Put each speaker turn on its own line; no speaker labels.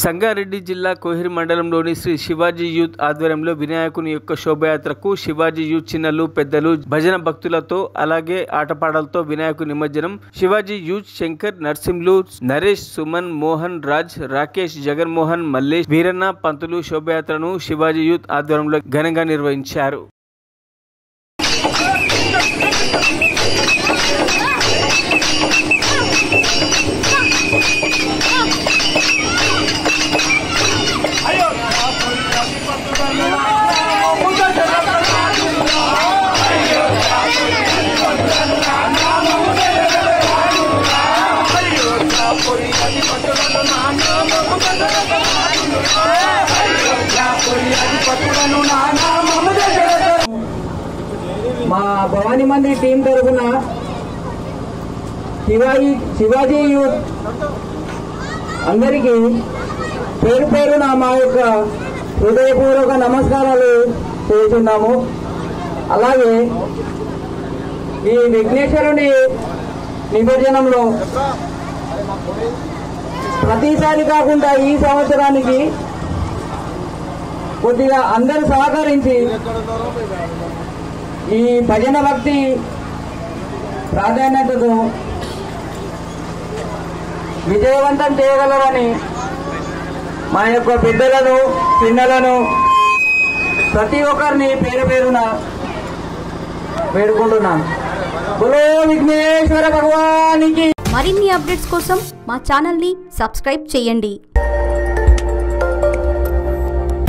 సంగారెడ్డి జిల్లా కోహిర్ మండలంలోని శ్రీ శివాజీ యూత్ ఆధ్వర్యంలో వినాయకుని యొక్క శోభయాత్రకు శివాజీ యూత్ చిన్నలు పెద్దలు భజన భక్తులతో అలాగే ఆటపాటలతో వినాయకు నిమజ్జనం. శివాజీ యూత్ శంకర్, నర్సింహులు, నరేష్, సుమన్, మోహన్, రాజ్, రాకేష్, జగన్మోహన్, మల్లేష్, వీరన్న పంతులు శోభయాత్రను శివాజీ యూత్ ఆధ్వర్యంలో ఘనంగా నిర్వహించారు.
మా భవానీ మందిర్ టీం తరఫున శివాజీ యూత్ అందరికీ పేరు పేరున మా యొక్క హృదయపూర్వక నమస్కారాలు చేస్తున్నాము. అలాగే ఈ విఘ్నేశ్వరుని నిమజ్జనంలో ప్రతిసారి కాకుండా ఈ సంవత్సరానికి కొద్దిగా అందరూ సహకరించి ఈ భజన భక్తి ప్రాధాన్యతను విజయవంతం చేయగలరని మా యొక్క పెద్దలను చిన్నలను ప్రతి ఒక్కరిని పేరు పేరున వేడుకుంటున్నాను. బోలో విఘ్నేశ్వర భగవానికి.
మరిన్ని అప్డేట్స్ కోసం మా ఛానల్ ని సబ్స్క్రైబ్ చేయండి.